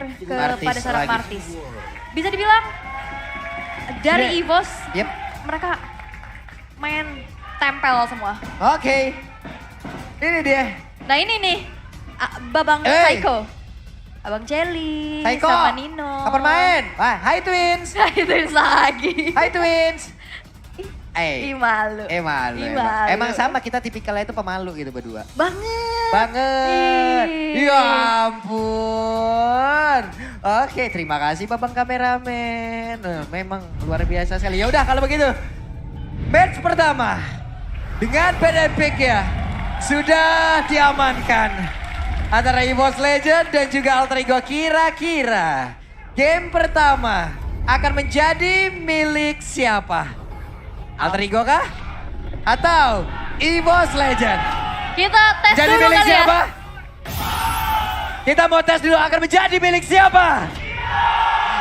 terakhir kepada seorang lagi. Martis. Bisa dibilang dari EVOS mereka main tempel semua. Oke. Ini dia. Nah ini nih, Babang Psycho. Abang Jelly Psycho. sama Nino. Kapan main? Wah, hai Twins. Itu lagi. Hai Twins. Ih malu. Malu. Ih, malu. Emang sama kita tipikalnya itu pemalu gitu berdua. Banget. Banget. Ih. Ya ampun. Oke, terima kasih Babang kameramen. Memang luar biasa sekali. Ya udah kalau begitu. Match pertama dengan band Epic ya sudah diamankan antara EVOS Legend dan juga Alter Ego. Kira-kira game pertama akan menjadi milik siapa? Alter Ego kah? Atau EVOS Legend? Kita tes Jadi dulu milik kali siapa? ya. Kita mau tes dulu akan menjadi milik siapa?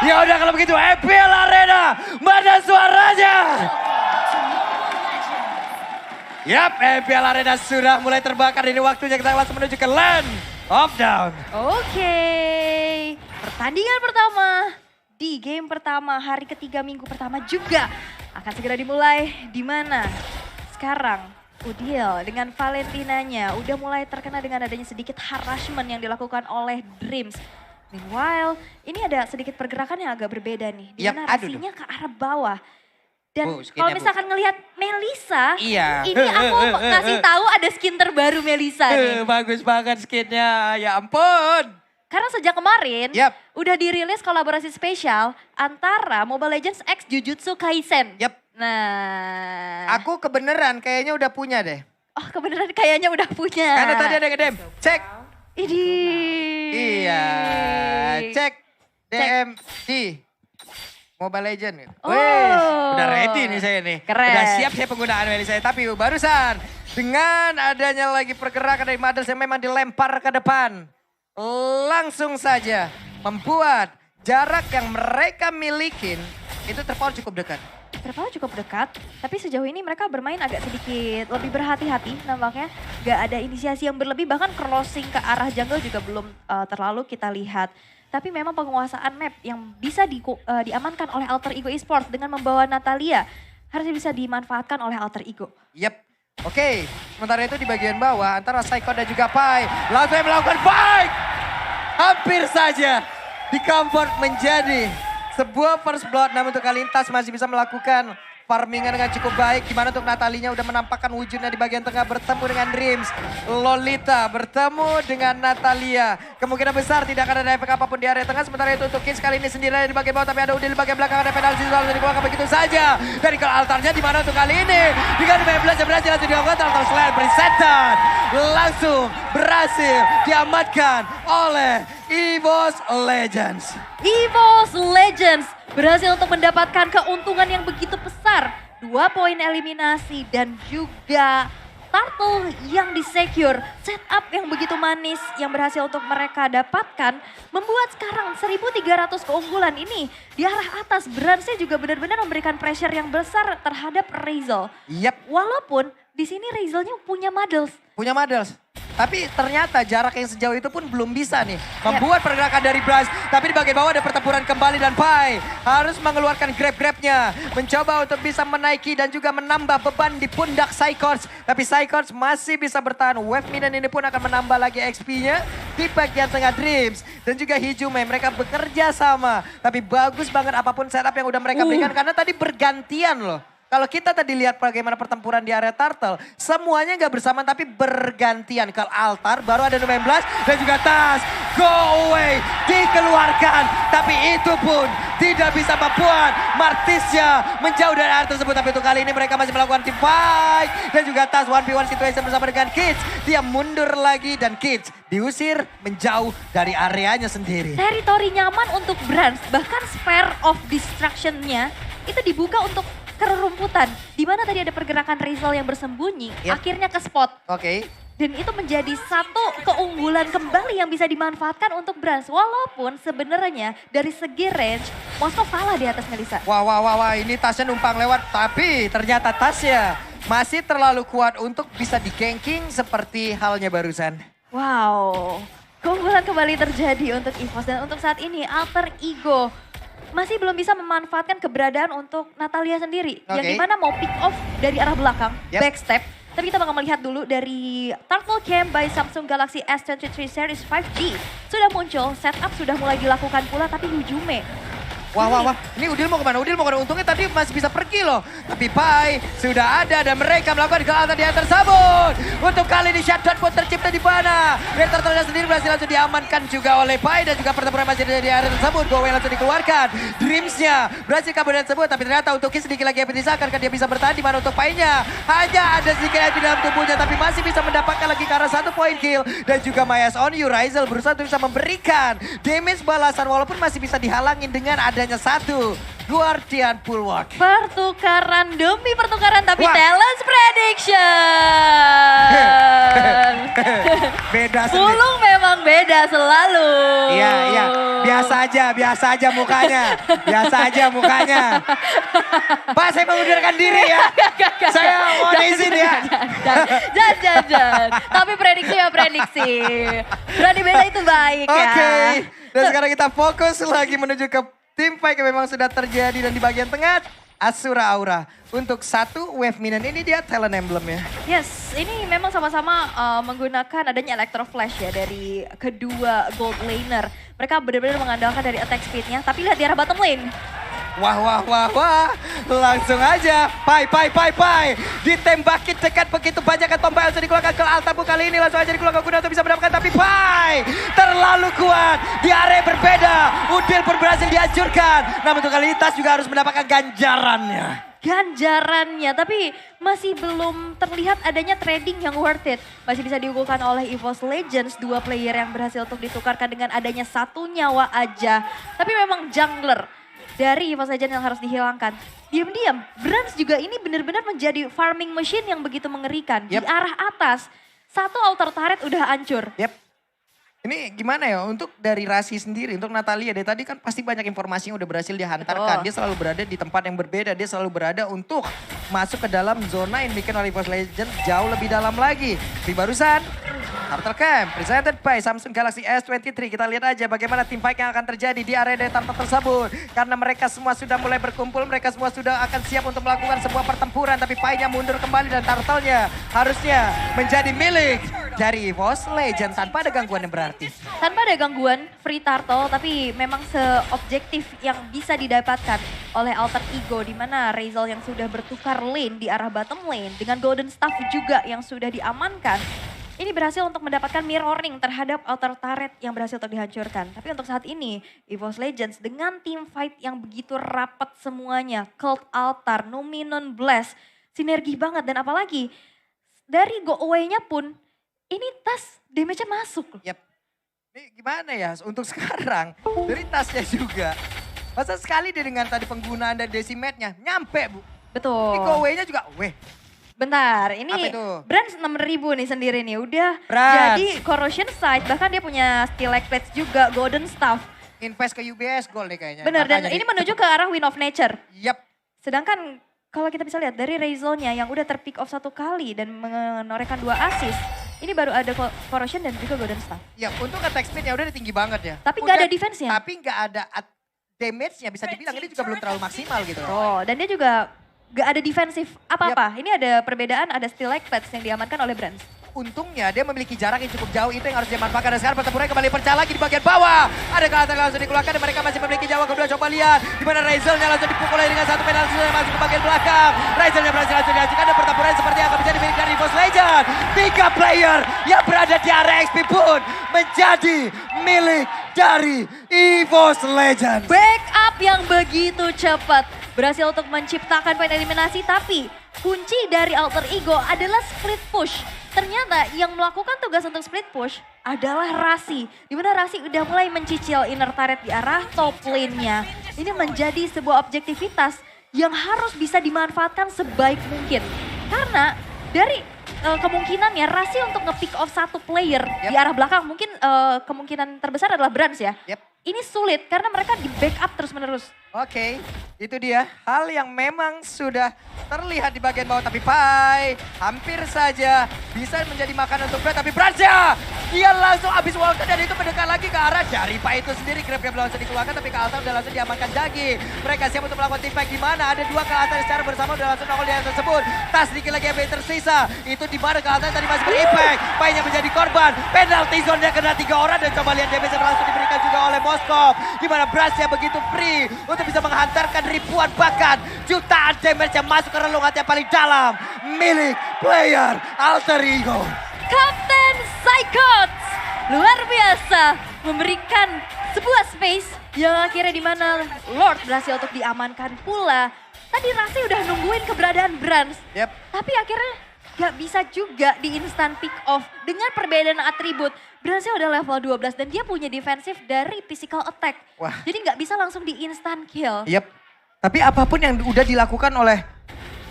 Ya udah kalau begitu EPL Arena, mana suaranya? Yap, EPL Arena sudah mulai terbakar. Ini waktunya kita langsung menuju ke Land of Down. Oke, pertandingan pertama di game pertama hari ketiga minggu pertama juga akan segera dimulai. Di mana sekarang Udil dengan Valentinanya udah mulai terkena dengan adanya sedikit harassment yang dilakukan oleh Dreams. Meanwhile, ini ada sedikit pergerakan yang agak berbeda nih. Di mana Rasinya ke arah bawah. Dan kalau misalkan ngelihat Melisa, ini aku kasih tahu ada skin terbaru Melisa nih. Bagus banget skinnya, ya ampun. Karena sejak kemarin udah dirilis kolaborasi spesial antara Mobile Legends X Jujutsu Kaisen. Nah. Aku kebeneran kayaknya udah punya deh. Oh kebeneran kayaknya udah punya. Karena tadi ada ngedem, cek. Iya, cek DM di Mobile Legends. Oh. Wes, udah ready nih saya nih. Keren. Udah siap saya penggunaan Melisa saya. Tapi barusan dengan adanya lagi pergerakan dari Mothers yang memang dilempar ke depan. Langsung saja membuat jarak yang mereka milikin itu terpaut cukup dekat. Terpaut cukup dekat, tapi sejauh ini mereka bermain agak sedikit lebih berhati-hati nampaknya. Gak ada inisiasi yang berlebih, bahkan crossing ke arah jungle juga belum terlalu kita lihat. Tapi memang penguasaan map yang bisa diamankan oleh Alter Ego Esports dengan membawa Natalia harusnya bisa dimanfaatkan oleh Alter Ego. Yep. Oke, sementara itu di bagian bawah antara Psycho dan juga Pai langsung melakukan fight. Hampir saja di-convert menjadi sebuah first blood, namun untuk kali ini Tas masih bisa melakukan farmingan dengan cukup baik. Gimana untuk Natalinya udah menampakkan wujudnya di bagian tengah bertemu dengan Dreams. Lolita bertemu dengan Natalia. Kemungkinan besar tidak akan ada efek apapun di area tengah. Sementara itu untuk Kids kali ini sendirian di bagian bawah, tapi ada Udil di bagian belakang. Ada penalti selalu dikeluarkan begitu saja. Dari kalau altarnya di mana untuk kali ini? Dengan 15 berhasil langsung dilakukan. Altar selain bersetan. Langsung berhasil diamankan oleh EVOS Legends. EVOS Legends berhasil untuk mendapatkan keuntungan yang begitu besar. 2 poin eliminasi dan juga turtle yang disecure. Setup yang begitu manis yang berhasil untuk mereka dapatkan. Membuat sekarang 1300 keunggulan ini di arah atas. Bransnya juga benar-benar memberikan pressure yang besar terhadap Razel. Yap. Walaupun di sini Razelnya punya Muddles. Punya Muddles. Tapi ternyata jarak yang sejauh itu pun belum bisa nih membuat pergerakan dari Braz. Tapi di bagian bawah ada pertempuran kembali dan Pai harus mengeluarkan grab-grabnya. Mencoba untuk bisa menaiki dan juga menambah beban di pundak Psychords. Tapi Psychords masih bisa bertahan. Wave Minion ini pun akan menambah lagi XP-nya di bagian tengah Dreams. Dan juga Hijume mereka bekerja sama. Tapi bagus banget apapun setup yang udah mereka berikan karena tadi bergantian loh. Kalau kita tadi lihat bagaimana pertempuran di area Turtle, semuanya nggak bersamaan tapi bergantian. Kalau altar baru ada 19 dan juga Tas. Go away, dikeluarkan. Tapi itu pun tidak bisa membuat Martisnya menjauh dari area tersebut. Tapi untuk kali ini mereka masih melakukan team fight. Dan juga Tas 1v1 situation bersama dengan Kids. Dia mundur lagi dan Kids diusir menjauh dari areanya sendiri. Teritori nyaman untuk Brans, bahkan Spare of Destruction-nya itu dibuka untuk kerumputan. Di mana tadi ada pergerakan Razel yang bersembunyi, akhirnya ke spot. Dan itu menjadi satu keunggulan kembali yang bisa dimanfaatkan untuk Brans. Walaupun sebenarnya dari segi range, Moskov kalah di atas Melisa. Wah, ini Tasnya numpang lewat. Tapi ternyata Tasnya masih terlalu kuat untuk bisa di-ganking seperti halnya barusan. Wow, Keunggulan kembali terjadi untuk EVOS dan untuk saat ini Alter Ego masih belum bisa memanfaatkan keberadaan untuk Natalia sendiri. Yang Oke. dimana mau pick off dari arah belakang, Yep. backstep. Tapi kita bakal melihat dulu dari Turtle Cam by Samsung Galaxy S23 Series 5G. Sudah muncul, setup sudah mulai dilakukan pula, tapi Yujume. Wah. Ini Udil mau kemana? Udil mau kemana? Untungnya tadi masih bisa pergi loh. Tapi Pai sudah ada dan mereka melakukan kelalaian yang tersebut. Untuk kali ini shutdown pun tercipta di mana. Dan Turtle sendiri berhasil langsung diamankan juga oleh Pai. Dan juga pertempuran masih ada di area tersebut. Gowe langsung dikeluarkan. Dreams-nya berhasil kabur dari tersebut. Tapi ternyata untuk Ki sedikit lagi yang disakan. Kan dia bisa bertahan di mana untuk Pai-nya. Hanya ada sedikit yang di dalam tubuhnya. Tapi masih bisa mendapatkan lagi karena 1 poin kill. Dan juga Mayas on you. Ryzel berusaha untuk bisa memberikan damage balasan. Walaupun masih bisa dihalangin dengan adanya 1 Guardian Bulwark. Pertukaran demi pertukaran, tapi Wah. Talents Prediction. Beda sendiri. Pulung memang beda selalu. Iya. Biasa aja mukanya. Pak, saya mengundurkan diri ya. Saya mohon izin ya. Jangan. Tapi prediksi ya prediksi. Berani beda itu baik ya. Oke. Dan sekarang kita fokus lagi menuju ke tim fight yang memang sudah terjadi dan di bagian tengah Asura Aura. Untuk 1 wave minion ini dia talent emblem ya. Yes, ini memang sama-sama menggunakan adanya Electro Flash ya dari kedua gold laner. Mereka benar-benar mengandalkan dari attack speednya, tapi lihat di arah bottom lane. Wah. Langsung aja. Pai. Ditembakin dekat begitu banyak kan tombak langsung dikeluarkan ke Altabu kali ini. Langsung aja dikeluarkan guna untuk bisa mendapatkan. Tapi Pai terlalu kuat. Di area yang berbeda. Udil pun berhasil dihancurkan. Namun untuk kali ini Tas juga harus mendapatkan ganjarannya. Tapi masih belum terlihat adanya trading yang worth it. Masih bisa diunggulkan oleh EVOS Legends, 2 player yang berhasil untuk ditukarkan dengan adanya 1 nyawa aja. Tapi memang jungler dari EVOS Legends yang harus dihilangkan. Diam-diam, Brans juga ini benar-benar menjadi farming machine yang begitu mengerikan. Di arah atas, 1 altar turret udah hancur. Ini gimana ya untuk dari Rasi sendiri, untuk Natalia dari tadi kan pasti banyak informasi yang udah berhasil dihantarkan. Betul. Dia selalu berada di tempat yang berbeda, dia selalu berada untuk masuk ke dalam zona yang bikin oleh EVOS Legends jauh lebih dalam lagi. Tapi barusan, Turtle Camp presented by Samsung Galaxy S23. Kita lihat aja bagaimana tim fight yang akan terjadi di area dari Turtle tersebut. Karena mereka semua sudah mulai berkumpul, mereka semua sudah akan siap untuk melakukan sebuah pertempuran. Tapi Pai-nya mundur kembali dan Turtle-nya harusnya menjadi milik dari EVOS Legends tanpa ada gangguan yang berarti. Tanpa ada gangguan, free turtle, tapi memang seobjektif yang bisa didapatkan oleh Alter Ego, di mana Ryzel yang sudah bertukar lane di arah bottom lane, dengan Golden Staff juga yang sudah diamankan. Ini berhasil untuk mendapatkan mirroring terhadap altar turret yang berhasil untuk dihancurkan. Tapi untuk saat ini, EVOS Legends dengan team fight yang begitu rapat semuanya, Cult Altar, Numinon Blast, sinergi banget. Dan apalagi dari go away-nya pun, ini Tas damage-nya masuk. Ini gimana ya untuk sekarang dari tasnya juga. Masa sekali dia dengan tadi penggunaan dan decimate-nya nyampe Bu. Betul. Ini go away-nya juga Bentar, ini Apa itu? Brands 6.000 nih sendiri nih. Udah Brands. jadi Corrosion Sight, bahkan dia punya Stalactites juga, Golden Staff. invest ke UBS gold deh kayaknya. Benar, dan Makanya ini menuju ke arah Win of Nature. Yap. Sedangkan kalau kita bisa lihat dari Ryzel-nya yang udah terpick off 1 kali dan menorehkan 2 assist. Ini baru ada Corrosion dan juga Golden Staff. Ya untuk attack speed-nya udah tinggi banget ya. Tapi nggak ada defense-nya. Tapi nggak ada damage-nya bisa dibilang ini juga belum terlalu maksimal gitu. Oh, dan dia juga gak ada defensif apa-apa. Ini ada perbedaan, ada Stalactites yang diamankan oleh Brands. Untungnya dia memiliki jarak yang cukup jauh, itu yang harus dia manfaatkan. Dan sekarang pertempuran kembali pecah lagi di bagian bawah. Ada kelalaian langsung dikeluarkan dan mereka masih memiliki nyawa. Kedua coba lihat di mana Ryzel-nya langsung dipukul dengan 1 penalti yang masuk ke bagian belakang. Ryzel-nya berhasil langsung dihancurkan dan pertempuran seperti yang akan menjadi milik dari EVOS Legends. 3 player yang berada di area XP pun menjadi milik dari EVOS Legends. Backup yang begitu cepat. Berhasil untuk menciptakan poin eliminasi, tapi kunci dari Alter Ego adalah split push. Ternyata yang melakukan tugas untuk split push adalah Rasi. Dimana Rasi udah mulai mencicil inner turret di arah top lane-nya. Ini menjadi sebuah objektivitas yang harus bisa dimanfaatkan sebaik mungkin. Karena dari kemungkinannya Rasi untuk nge-pick off 1 player di arah belakang, mungkin kemungkinan terbesar adalah Brands ya. Ini sulit karena mereka di backup terus-menerus. Oke, itu dia hal yang memang sudah terlihat di bagian bawah. Tapi Pai hampir saja bisa menjadi makanan untuk Brad. Tapi Bransya, dia langsung habis walker dan itu mendekat lagi ke arah dari Pai itu sendiri. Grab-grab langsung dikeluarkan tapi ke Altar udah langsung diamankan Jagi. Mereka siap untuk melakukan team fight. Di mana ada dua ke Altar secara bersama udah langsung nongol di area tersebut. Tas sedikit lagi yang tersisa. Itu di mana ke Altar tadi masih berimpact. Pai-nya menjadi korban. Penalty zone-nya kena 3 orang dan coba lihat damage yang langsung diberikan juga oleh Moskov. Di mana Bransya begitu free untuk bisa menghantarkan ribuan bahkan jutaan damage yang masuk ke relung hati yang paling dalam milik player Alter Ego. Kapten Psychots luar biasa memberikan sebuah space yang akhirnya di mana Lord berhasil untuk diamankan pula. Tadi Rasi udah nungguin keberadaan Brans, tapi akhirnya gak bisa juga di instant pick off dengan perbedaan atribut. Bransnya udah level 12 dan dia punya defensif dari physical attack. Wah. Jadi gak bisa langsung di instant kill. Tapi apapun yang udah dilakukan oleh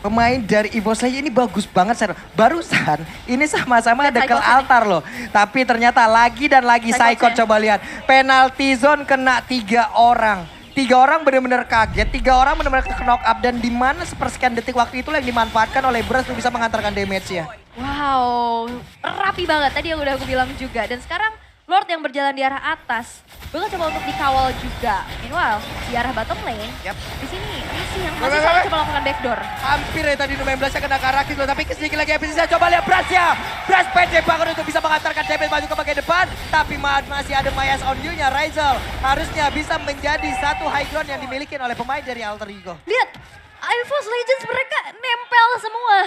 pemain dari EVOS ini bagus banget. Barusan ini sama-sama ada ke altar loh. Tapi ternyata lagi dan lagi Psycho coba lihat. Penalty zone kena 3 orang. 3 orang benar-benar kaget, 3 orang benar-benar knock up. Dan di mana sepersekian detik waktu itu yang dimanfaatkan oleh Brans untuk bisa mengantarkan damage-nya. Wow, rapi banget tadi yang udah aku bilang juga. Dan sekarang Lord yang berjalan di arah atas, bakal coba untuk dikawal juga. Meanwhile, di arah bottom lane, di sini Rasi yang masih saja coba melakukan backdoor. Hampir ya tadi Numen Blast kena ke arah Kis, tapi sedikit lagi episode coba lihat Brans ya. Brans pede banget untuk bisa mengantarkan damage maju ke bagian depan. Tapi masih ada Mayas on you-nya, Rizal harusnya bisa menjadi satu high ground yang dimiliki oleh pemain dari Alter Ego. Lihat, EVOS Legends mereka nempel semua.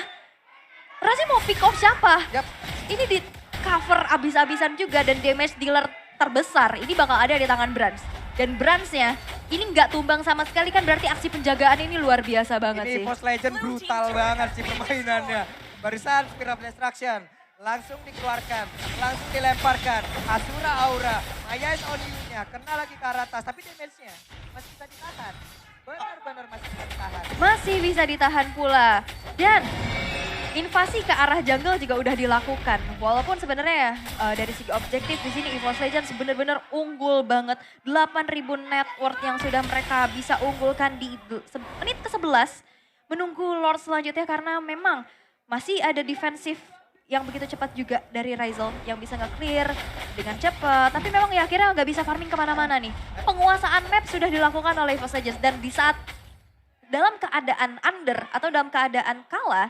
Rasi mau pick off siapa? Ini di cover abis-abisan juga dan damage dealer terbesar ini bakal ada di tangan Brans. Dan Bransnya ini nggak tumbang sama sekali kan berarti aksi penjagaan ini luar biasa banget sih. Ini EVOS Legend brutal banget sih permainannya. Barisan Spirit of Destruction langsung dikeluarkan, langsung dilemparkan. Asura Aura, Maya is on you-nya, kena lagi ke arah atas tapi damage-nya masih bisa ditahan. Benar-benar masih bisa ditahan. Masih bisa ditahan pula. Dan invasi ke arah jungle juga udah dilakukan. Walaupun sebenarnya dari segi objektif di sini EVOS Legends benar-benar unggul banget. 8.000 net worth yang sudah mereka bisa unggulkan di menit ke-11. Menunggu Lord selanjutnya karena memang masih ada defensif yang begitu cepat juga dari Rizal yang bisa nge-clear dengan cepat. Tapi memang ya akhirnya nggak bisa farming kemana-mana nih. Penguasaan map sudah dilakukan oleh EVOS Legends dan di saat dalam keadaan under atau dalam keadaan kalah,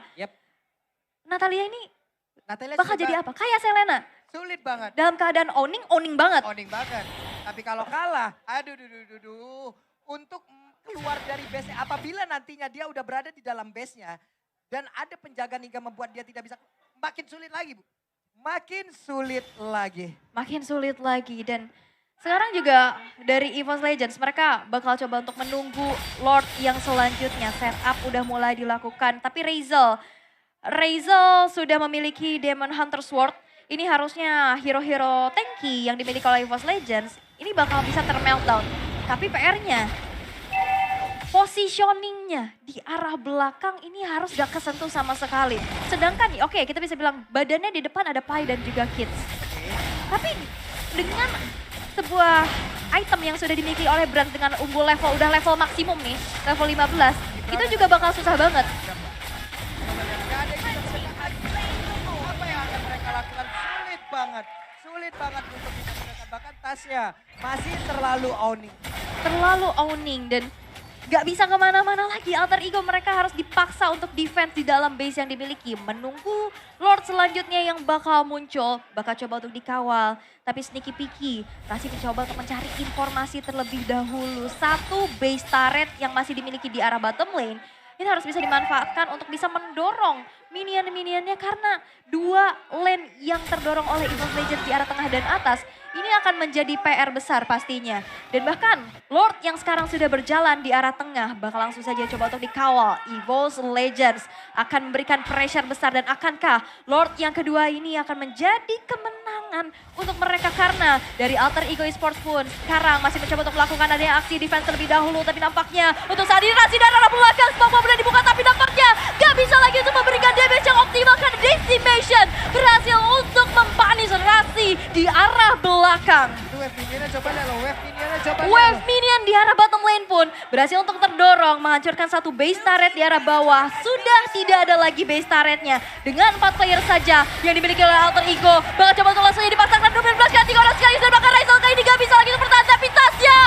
Natalia ini bakal jadi apa? Kayak Selena. Sulit banget. Dalam keadaan owning banget. Owning banget. Tapi kalau kalah, untuk keluar dari base-nya, apabila nantinya dia udah berada di dalam base-nya, dan ada penjagaan hingga membuat dia tidak bisa, makin sulit lagi Bu. Makin sulit lagi. Makin sulit lagi dan sekarang juga dari EVOS Legends mereka bakal coba untuk menunggu Lord yang selanjutnya. Setup udah mulai dilakukan, tapi Rizal sudah memiliki Demon Hunter Sword. Ini harusnya hero-hero tanky yang dimiliki oleh EVOS Legends. Ini bakal bisa termeltdown. Tapi PR-nya, positioningnya di arah belakang ini harus gak kesentuh sama sekali. Sedangkan nih, oke, kita bisa bilang badannya di depan ada Pai dan juga Kids. Tapi dengan sebuah item yang sudah dimiliki oleh brand dengan unggul level, udah level maksimum nih, level 15, itu juga bakal susah banget. Apa yang akan mereka lakukan? Sulit banget untuk bisa menggunakan. Bahkan tasnya masih terlalu owning. Dan gak bisa kemana-mana lagi. Alter Ego mereka harus dipaksa untuk defense di dalam base yang dimiliki. Menunggu Lord selanjutnya yang bakal muncul. Bakal coba untuk dikawal. Tapi sneaky peeky masih mencoba untuk mencari informasi terlebih dahulu. Satu base turret yang masih dimiliki di arah bottom lane. Ini harus bisa dimanfaatkan untuk bisa mendorong minion-minionnya karena 2 lane yang terdorong oleh EVOS Legends di arah tengah dan atas ini akan menjadi PR besar pastinya. Dan bahkan Lord yang sekarang sudah berjalan di arah tengah bakal langsung saja coba untuk dikawal. EVOS Legends akan memberikan pressure besar dan akankah Lord yang kedua ini akan menjadi kemenangan untuk mereka karena dari Alter Ego Esports pun sekarang masih mencoba untuk melakukan adanya aksi defense terlebih dahulu. Tapi nampaknya untuk saat ini Rasi dan arah belakang smoke bomb sudah dibuka tapi nampaknya gak bisa lagi untuk memberikan damage yang optimal karena Decimation berhasil untuk mempanis Rasi di arah belakang. Itu wave minionnya coba lihat loh, wave minionnya coba lihat. Wave minion Serangan di arah bottom lane pun berhasil untuk terdorong, menghancurkan satu base turret di arah bawah. Sudah tidak ada lagi base turretnya. Dengan 4 player saja yang dimiliki oleh Alter Ego. Bakal coba untuk langsung dipasangkan 12 ganti kolos sekali. Dan bakal Raisel kali ini gak bisa lagi untuk bertahan. Tapi Tasya